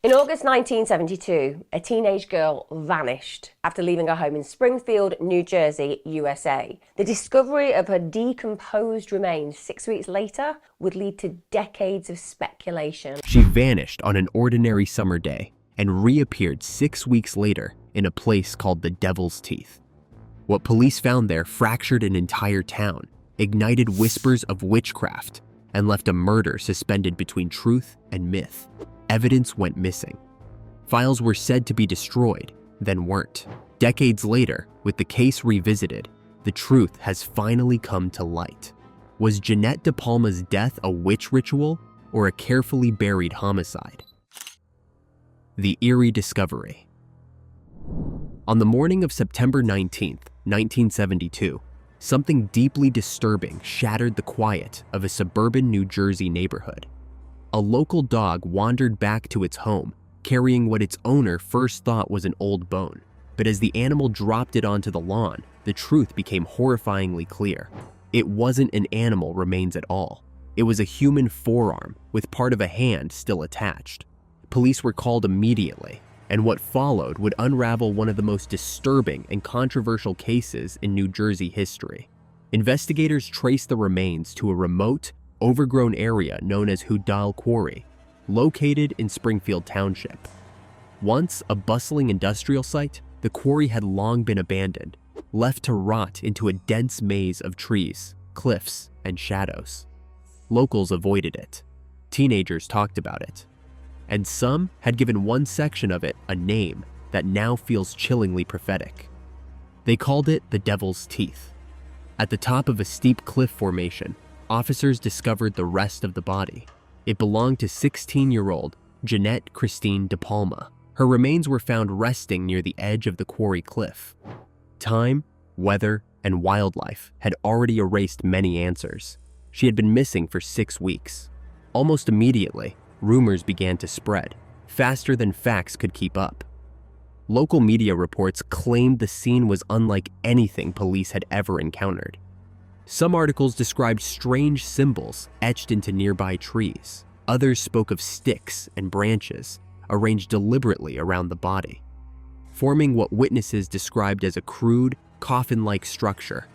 In August 1972, a teenage girl vanished after leaving her home in Springfield, New Jersey, USA. The discovery of her decomposed remains 6 weeks later would lead to decades of speculation. She vanished on an ordinary summer day and reappeared 6 weeks later in a place called the Devil's Teeth. What police found there fractured an entire town, ignited whispers of witchcraft, and left a murder suspended between truth and myth. Evidence went missing. Files were said to be destroyed, then weren't. Decades later, with the case revisited, the truth has finally come to light. Was Jeannette DePalma's death a witch ritual or a carefully buried homicide? The eerie discovery. On the morning of September 19th, 1972, something deeply disturbing shattered the quiet of a suburban New Jersey neighborhood. A local dog wandered back to its home, carrying what its owner first thought was an old bone. But as the animal dropped it onto the lawn, the truth became horrifyingly clear. It wasn't an animal remains at all. It was a human forearm with part of a hand still attached. Police were called immediately, and what followed would unravel one of the most disturbing and controversial cases in New Jersey history. Investigators traced the remains to a remote, overgrown area known as Hudal Quarry, located in Springfield Township. Once a bustling industrial site, the quarry had long been abandoned, left to rot into a dense maze of trees, cliffs, and shadows. Locals avoided it. Teenagers talked about it. And some had given one section of it a name that now feels chillingly prophetic. They called it the Devil's Teeth. At the top of a steep cliff formation, officers discovered the rest of the body. It belonged to 16-year-old Jeannette Christine DePalma. Her remains were found resting near the edge of the quarry cliff. Time, weather, and wildlife had already erased many answers. She had been missing for 6 weeks. Almost immediately, rumors began to spread, faster than facts could keep up. Local media reports claimed the scene was unlike anything police had ever encountered. Some articles described strange symbols etched into nearby trees. Others spoke of sticks and branches arranged deliberately around the body, forming what witnesses described as a crude, coffin-like structure.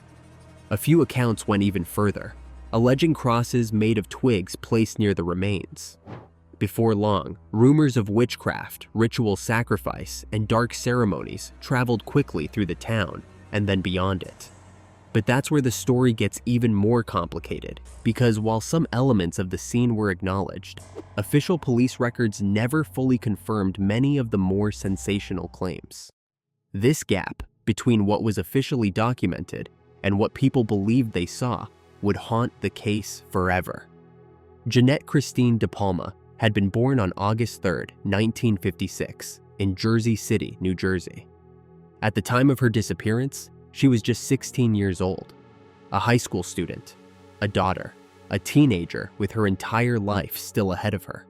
A few accounts went even further, alleging crosses made of twigs placed near the remains. Before long, rumors of witchcraft, ritual sacrifice, and dark ceremonies traveled quickly through the town and then beyond it. But that's where the story gets even more complicated, because while some elements of the scene were acknowledged, official police records never fully confirmed many of the more sensational claims. This gap between what was officially documented and what people believed they saw would haunt the case forever. Jeannette Christine DePalma had been born on August 3, 1956, in Jersey City, New Jersey. At the time of her disappearance, she was just 16 years old, a high school student, a daughter, a teenager with her entire life still ahead of her.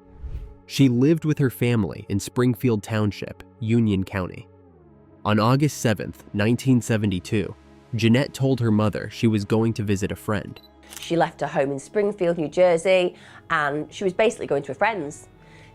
She lived with her family in Springfield Township, Union County. On August 7, 1972, Jeannette told her mother she was going to visit a friend. She left her home in Springfield, New Jersey, and she was basically going to a friend's.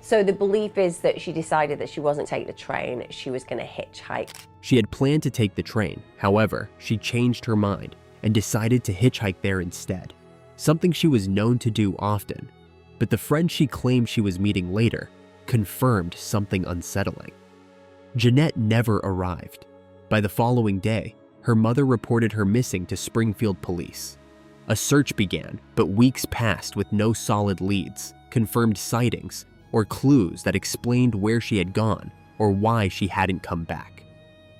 So the belief is that she decided that she wasn't taking the train, she was going to hitchhike. She had planned to take the train. However, she changed her mind and decided to hitchhike there instead, something she was known to do often. But the friend she claimed she was meeting later confirmed something unsettling. Jeannette never arrived. By the following day, her mother reported her missing to Springfield police. A search began, but weeks passed with no solid leads, confirmed sightings, or clues that explained where she had gone or why she hadn't come back.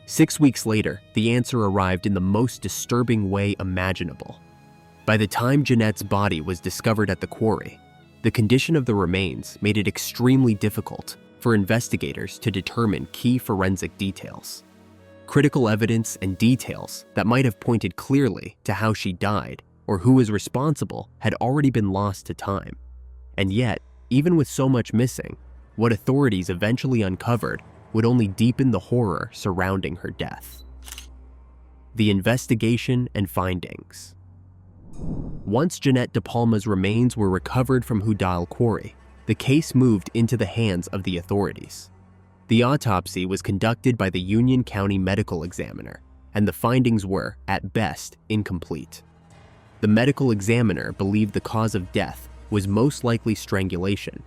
6 weeks later, the answer arrived in the most disturbing way imaginable. By the time Jeannette's body was discovered at the quarry, the condition of the remains made it extremely difficult for investigators to determine key forensic details. Critical evidence and details that might have pointed clearly to how she died or who was responsible had already been lost to time. And yet, even with so much missing, what authorities eventually uncovered would only deepen the horror surrounding her death. The investigation and findings. Once Jeannette DePalma's remains were recovered from Hudal Quarry, the case moved into the hands of the authorities. The autopsy was conducted by the Union County Medical Examiner, and the findings were, at best, incomplete. The medical examiner believed the cause of death was most likely strangulation.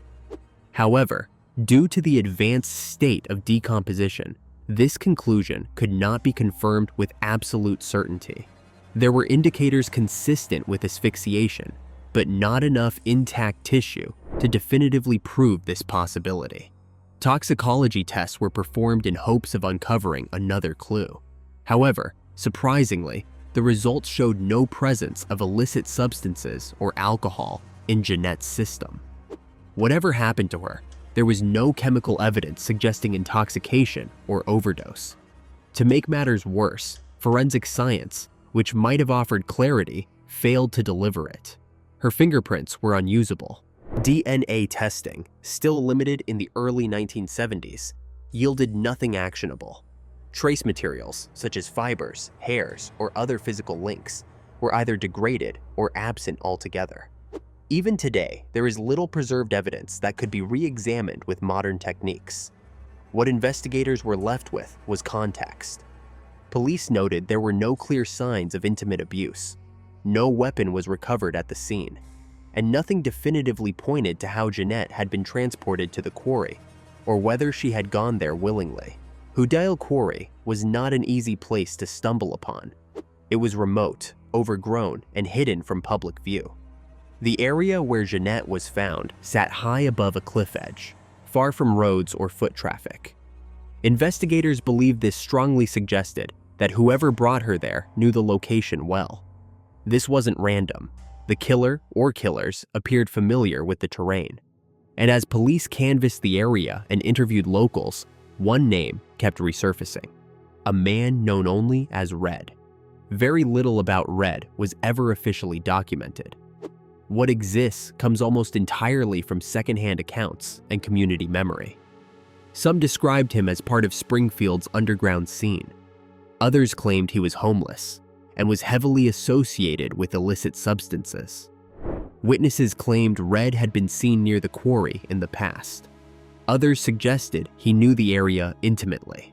However, due to the advanced state of decomposition, this conclusion could not be confirmed with absolute certainty. There were indicators consistent with asphyxiation, but not enough intact tissue to definitively prove this possibility. Toxicology tests were performed in hopes of uncovering another clue. However, surprisingly, the results showed no presence of illicit substances or alcohol in Jeannette's system. Whatever happened to her, there was no chemical evidence suggesting intoxication or overdose. To make matters worse, forensic science, which might have offered clarity, failed to deliver it. Her fingerprints were unusable. DNA testing, still limited in the early 1970s, yielded nothing actionable. Trace materials, such as fibers, hairs, or other physical links, were either degraded or absent altogether. Even today, there is little preserved evidence that could be re-examined with modern techniques. What investigators were left with was context. Police noted there were no clear signs of intimate abuse. No weapon was recovered at the scene, and nothing definitively pointed to how Jeannette had been transported to the quarry, or whether she had gone there willingly. Houdale Quarry was not an easy place to stumble upon. It was remote, overgrown, and hidden from public view. The area where Jeannette was found sat high above a cliff edge, far from roads or foot traffic. Investigators believe this strongly suggested that whoever brought her there knew the location well. This wasn't random. The killer or killers appeared familiar with the terrain. And as police canvassed the area and interviewed locals, one name kept resurfacing: a man known only as Red. Very little about Red was ever officially documented. What exists comes almost entirely from secondhand accounts and community memory. Some described him as part of Springfield's underground scene. Others claimed he was homeless and was heavily associated with illicit substances. Witnesses claimed Red had been seen near the quarry in the past. Others suggested he knew the area intimately.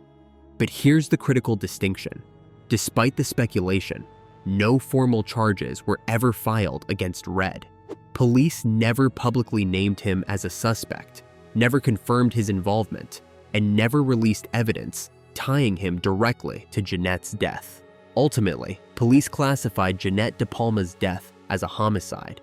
But here's the critical distinction. Despite the speculation, no formal charges were ever filed against Red. Police never publicly named him as a suspect, never confirmed his involvement, and never released evidence tying him directly to Jeannette's death. Ultimately, police classified Jeannette DePalma's death as a homicide.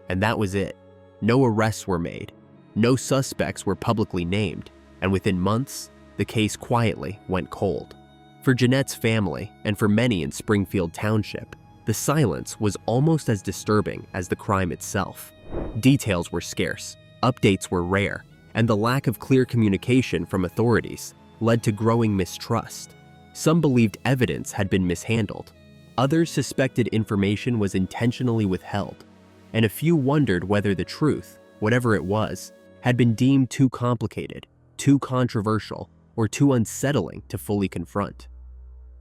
And that was it. No arrests were made, no suspects were publicly named, and within months, the case quietly went cold. For Jeannette's family, and for many in Springfield Township, the silence was almost as disturbing as the crime itself. Details were scarce, updates were rare, and the lack of clear communication from authorities led to growing mistrust. Some believed evidence had been mishandled. Others suspected information was intentionally withheld, and a few wondered whether the truth, whatever it was, had been deemed too complicated, too controversial, or too unsettling to fully confront.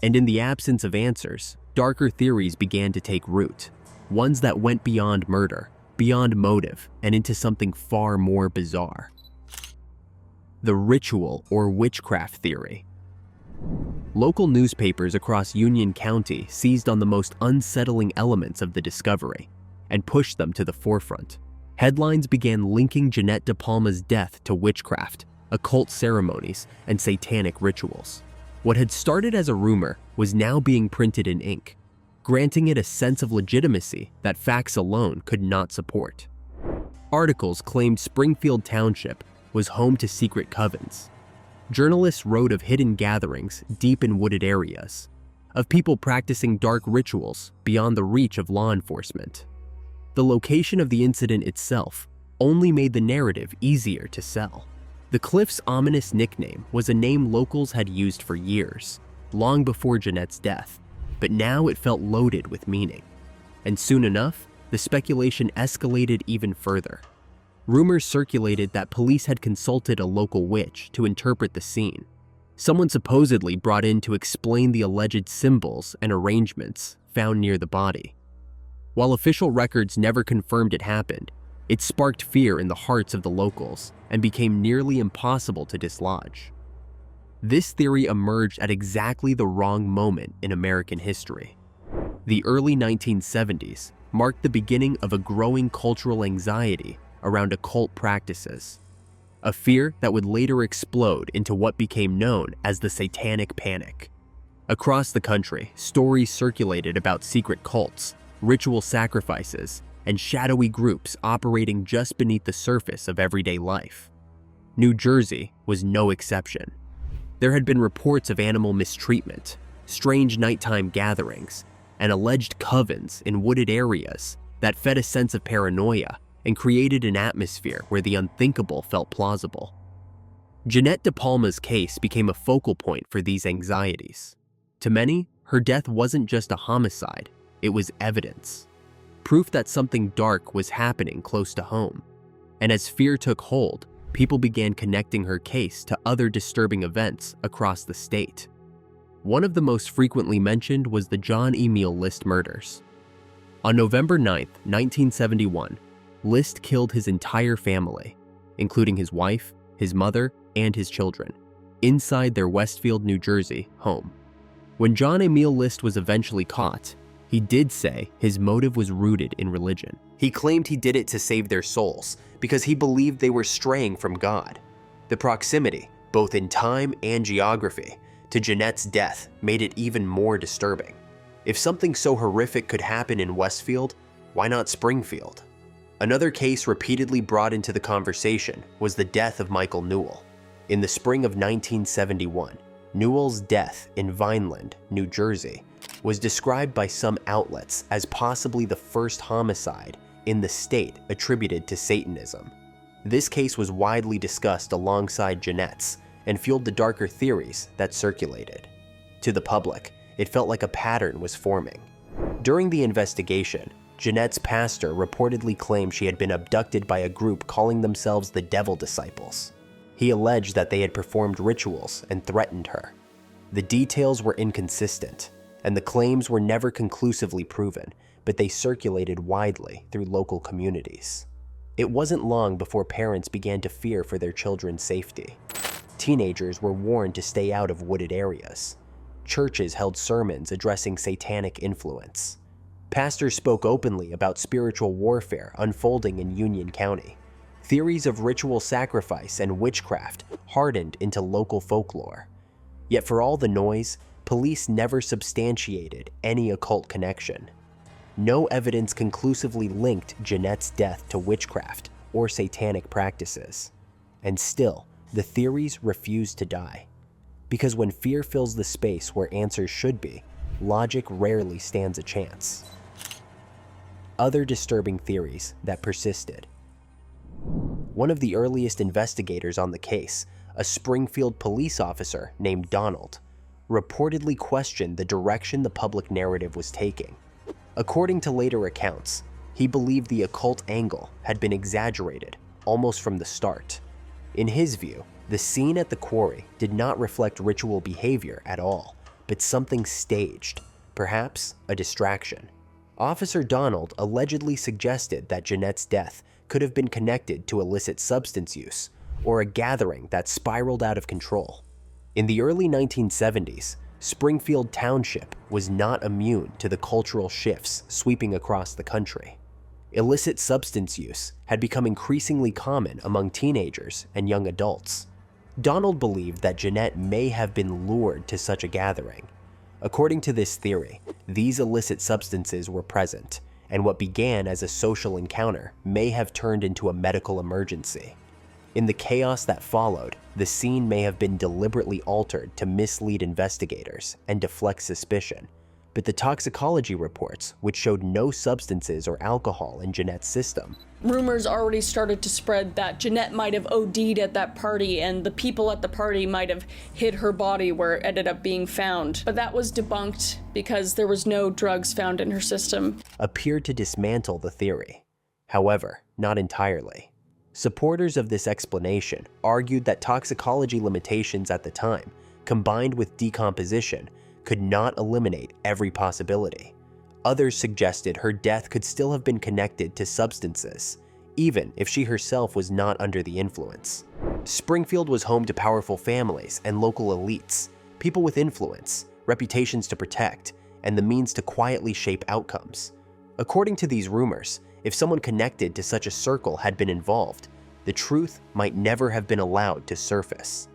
And in the absence of answers, darker theories began to take root, ones that went beyond murder, beyond motive, and into something far more bizarre. The ritual or witchcraft theory. Local newspapers across Union County seized on the most unsettling elements of the discovery and pushed them to the forefront. Headlines began linking Jeannette DePalma's death to witchcraft, occult ceremonies, and satanic rituals. What had started as a rumor was now being printed in ink, granting it a sense of legitimacy that facts alone could not support. Articles claimed Springfield Township was home to secret covens. Journalists wrote of hidden gatherings deep in wooded areas, of people practicing dark rituals beyond the reach of law enforcement. The location of the incident itself only made the narrative easier to sell. The cliff's ominous nickname was a name locals had used for years, long before Jeannette's death, but now it felt loaded with meaning. And soon enough, the speculation escalated even further. Rumors circulated that police had consulted a local witch to interpret the scene, someone supposedly brought in to explain the alleged symbols and arrangements found near the body. While official records never confirmed it happened, It sparked fear in the hearts of the locals and became nearly impossible to dislodge. This theory emerged at exactly the wrong moment in American history. The early 1970s marked the beginning of a growing cultural anxiety around occult practices, a fear that would later explode into what became known as the Satanic Panic. Across the country, stories circulated about secret cults, ritual sacrifices, and shadowy groups operating just beneath the surface of everyday life. New Jersey was no exception. There had been reports of animal mistreatment, strange nighttime gatherings, and alleged covens in wooded areas that fed a sense of paranoia and created an atmosphere where the unthinkable felt plausible. Jeannette DePalma's case became a focal point for these anxieties. To many, her death wasn't just a homicide, it was evidence. Proof that something dark was happening close to home. And as fear took hold, people began connecting her case to other disturbing events across the state. One of the most frequently mentioned was the John Emil List murders. On November 9, 1971, List killed his entire family, including his wife, his mother, and his children, inside their Westfield, New Jersey home. When John Emil List was eventually caught, he did say his motive was rooted in religion. He claimed he did it to save their souls because he believed they were straying from God. The proximity, both in time and geography, to Jeannette's death made it even more disturbing. If something so horrific could happen in Westfield, why not Springfield? Another case repeatedly brought into the conversation was the death of Michael Newell. In the spring of 1971, Newell's death in Vineland, New Jersey, was described by some outlets as possibly the first homicide in the state attributed to Satanism. This case was widely discussed alongside Jeannette's and fueled the darker theories that circulated. To the public, it felt like a pattern was forming. During the investigation, Jeannette's pastor reportedly claimed she had been abducted by a group calling themselves the Devil Disciples. He alleged that they had performed rituals and threatened her. The details were inconsistent, and the claims were never conclusively proven, but they circulated widely through local communities. It wasn't long before parents began to fear for their children's safety. Teenagers were warned to stay out of wooded areas. Churches held sermons addressing satanic influence. Pastors spoke openly about spiritual warfare unfolding in Union County. Theories of ritual sacrifice and witchcraft hardened into local folklore. Yet for all the noise, police never substantiated any occult connection. No evidence conclusively linked Jeannette's death to witchcraft or satanic practices. And still, the theories refused to die. Because when fear fills the space where answers should be, logic rarely stands a chance. Other disturbing theories that persisted. One of the earliest investigators on the case, a Springfield police officer named Donald, reportedly questioned the direction the public narrative was taking. According to later accounts, he believed the occult angle had been exaggerated almost from the start. In his view, the scene at the quarry did not reflect ritual behavior at all, but something staged, perhaps a distraction. Officer Donald allegedly suggested that Jeannette's death could have been connected to illicit substance use or a gathering that spiraled out of control. In the early 1970s, Springfield Township was not immune to the cultural shifts sweeping across the country. Illicit substance use had become increasingly common among teenagers and young adults. Donald believed that Jeannette may have been lured to such a gathering. According to this theory, these illicit substances were present, and what began as a social encounter may have turned into a medical emergency. In the chaos that followed, the scene may have been deliberately altered to mislead investigators and deflect suspicion, but the toxicology reports, which showed no substances or alcohol in Jeannette's system. Rumors already started to spread that Jeannette might have OD'd at that party and the people at the party might have hid her body where it ended up being found. But that was debunked because there was no drugs found in her system. Appeared to dismantle the theory. However, not entirely. Supporters of this explanation argued that toxicology limitations at the time, combined with decomposition, could not eliminate every possibility. Others suggested her death could still have been connected to substances, even if she herself was not under the influence. Springfield was home to powerful families and local elites, people with influence, reputations to protect, and the means to quietly shape outcomes. According to these rumors, if someone connected to such a circle had been involved, the truth might never have been allowed to surface.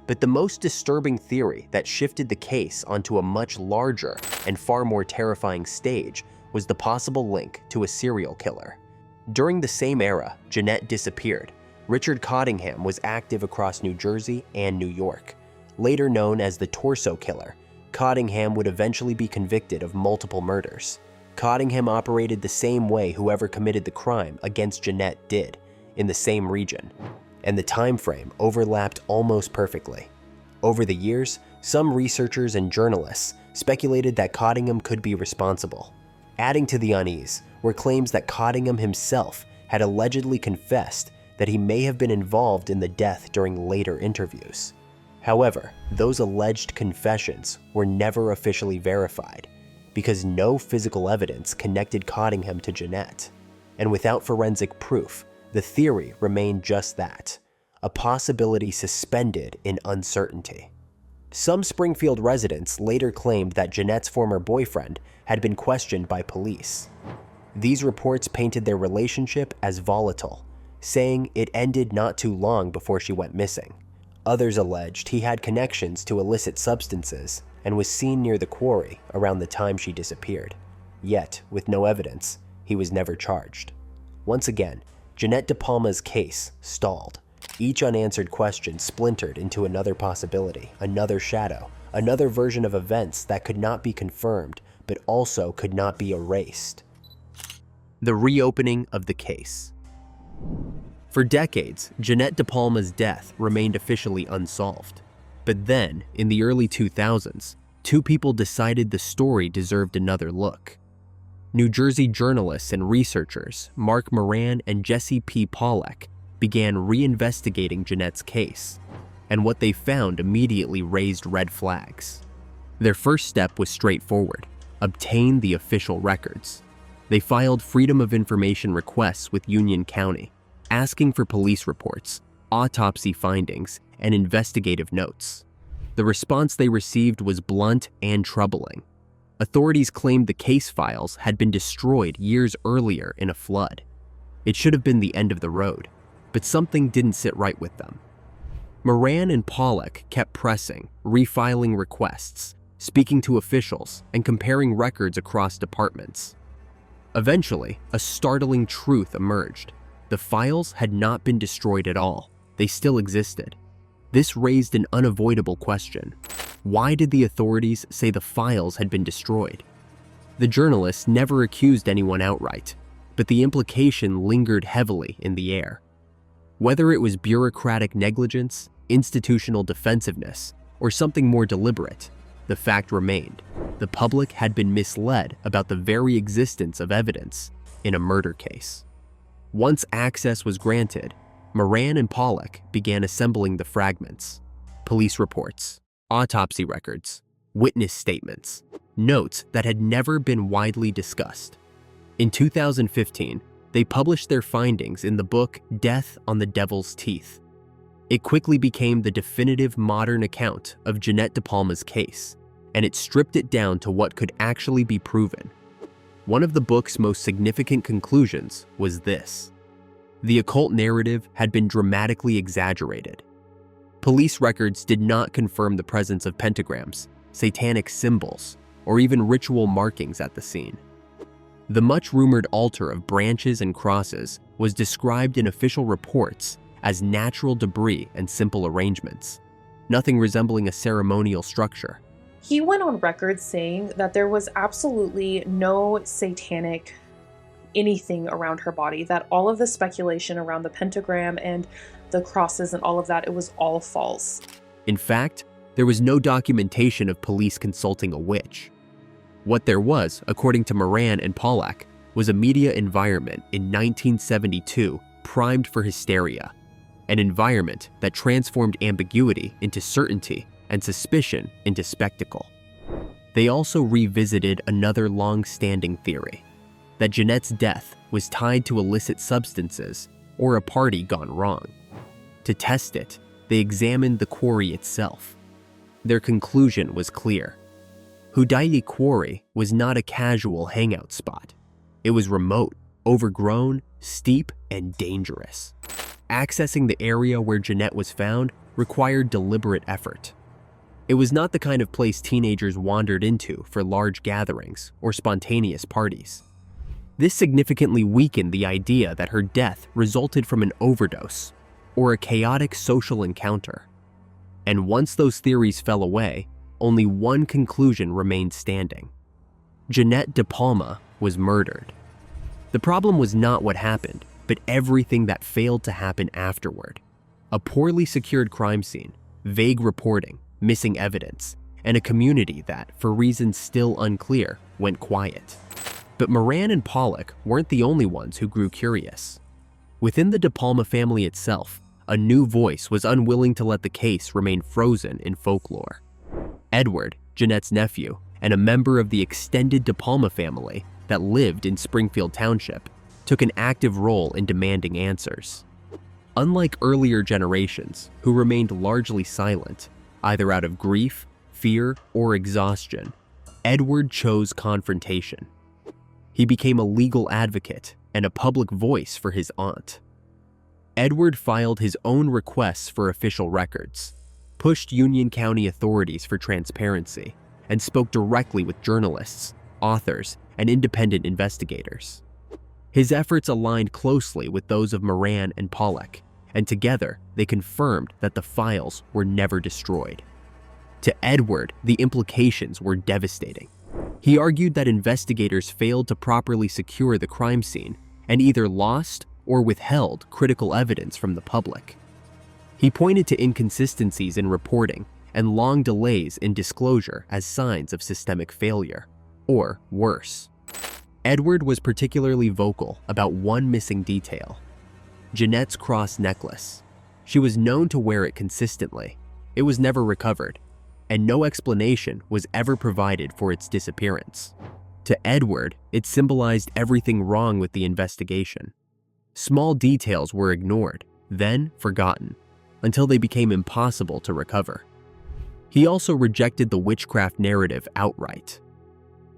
But the most disturbing theory that shifted the case onto a much larger and far more terrifying stage was the possible link to a serial killer. During the same era Jeannette disappeared, Richard Cottingham was active across New Jersey and New York. Later known as the Torso Killer, Cottingham would eventually be convicted of multiple murders. Cottingham operated the same way whoever committed the crime against Jeannette did, in the same region, and the time frame overlapped almost perfectly. Over the years, some researchers and journalists speculated that Cottingham could be responsible. Adding to the unease were claims that Cottingham himself had allegedly confessed that he may have been involved in the death during later interviews. However, those alleged confessions were never officially verified because no physical evidence connected Cottingham to Jeannette. And without forensic proof, the theory remained just that, a possibility suspended in uncertainty. Some Springfield residents later claimed that Jeannette's former boyfriend had been questioned by police. These reports painted their relationship as volatile, saying it ended not too long before she went missing. Others alleged he had connections to illicit substances and was seen near the quarry around the time she disappeared. Yet, with no evidence, he was never charged. Once again, Jeannette DePalma's case stalled. Each unanswered question splintered into another possibility, another shadow, another version of events that could not be confirmed, but also could not be erased. The reopening of the case. For decades, Jeannette DePalma's death remained officially unsolved. But then, in the early 2000s, two people decided the story deserved another look. New Jersey journalists and researchers Mark Moran and Jesse P. Pollack began reinvestigating Jeannette's case, and what they found immediately raised red flags. Their first step was straightforward: obtain the official records. They filed Freedom of Information requests with Union County, asking for police reports, autopsy findings, and investigative notes. The response they received was blunt and troubling. Authorities claimed the case files had been destroyed years earlier in a flood. It should have been the end of the road, but something didn't sit right with them. Moran and Pollack kept pressing, refiling requests, speaking to officials, and comparing records across departments. Eventually, a startling truth emerged. The files had not been destroyed at all. They still existed. This raised an unavoidable question. Why did the authorities say the files had been destroyed? The journalists never accused anyone outright, but the implication lingered heavily in the air. Whether it was bureaucratic negligence, institutional defensiveness, or something more deliberate, the fact remained: the public had been misled about the very existence of evidence in a murder case. Once access was granted, Moran and Pollack began assembling the fragments: police reports, autopsy records, witness statements, notes that had never been widely discussed. In 2015, they published their findings in the book Death on the Devil's Teeth. It quickly became the definitive modern account of Jeannette DePalma's case, and it stripped it down to what could actually be proven. One of the book's most significant conclusions was this: the occult narrative had been dramatically exaggerated. Police records did not confirm the presence of pentagrams, satanic symbols, or even ritual markings at the scene. The much-rumored altar of branches and crosses was described in official reports as natural debris and simple arrangements, nothing resembling a ceremonial structure. He went on record saying that there was absolutely no satanic anything around her body, that all of the speculation around the pentagram and the crosses and all of that, it was all false. In fact, there was no documentation of police consulting a witch. What there was, according to Moran and Pollack, was a media environment in 1972 primed for hysteria, an environment that transformed ambiguity into certainty and suspicion into spectacle. They also revisited another long-standing theory. that Jeannette's death was tied to illicit substances or a party gone wrong. To test it, they examined the quarry itself. Their conclusion was clear. Hudayi Quarry was not a casual hangout spot. It was remote, overgrown, steep, and dangerous. Accessing the area where Jeannette was found required deliberate effort. It was not the kind of place teenagers wandered into for large gatherings or spontaneous parties. This significantly weakened the idea that her death resulted from an overdose or a chaotic social encounter. And once those theories fell away, only one conclusion remained standing. Jeannette DePalma was murdered. The problem was not what happened, but everything that failed to happen afterward. A poorly secured crime scene, vague reporting, missing evidence, and a community that, for reasons still unclear, went quiet. But Moran and Pollock weren't the only ones who grew curious. Within the DePalma family itself, a new voice was unwilling to let the case remain frozen in folklore. Edward, Jeannette's nephew, and a member of the extended DePalma family that lived in Springfield Township, took an active role in demanding answers. Unlike earlier generations, who remained largely silent, either out of grief, fear, or exhaustion, Edward chose confrontation. He became a legal advocate and a public voice for his aunt. Edward filed his own requests for official records, pushed Union County authorities for transparency, and spoke directly with journalists, authors, and independent investigators. His efforts aligned closely with those of Moran and Pollock, and together they confirmed that the files were never destroyed. To Edward, the implications were devastating. He argued that investigators failed to properly secure the crime scene and either lost or withheld critical evidence from the public. He pointed to inconsistencies in reporting and long delays in disclosure as signs of systemic failure, or worse. Edward was particularly vocal about one missing detail: Jeannette's cross necklace. She was known to wear it consistently. It was never recovered, and no explanation was ever provided for its disappearance. To Edward, it symbolized everything wrong with the investigation. Small details were ignored, then forgotten, until they became impossible to recover. He also rejected the witchcraft narrative outright.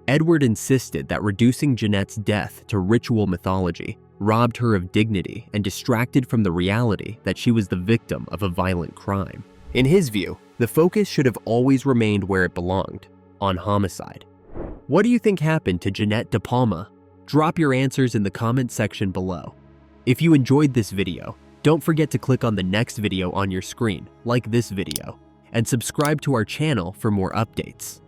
Edward insisted that reducing Jeannette's death to ritual mythology robbed her of dignity and distracted from the reality that she was the victim of a violent crime. In his view, the focus should have always remained where it belonged, on homicide. What do you think happened to Jeannette DePalma? Drop your answers in the comment section below. If you enjoyed this video, don't forget to click on the next video on your screen, like this video, and subscribe to our channel for more updates.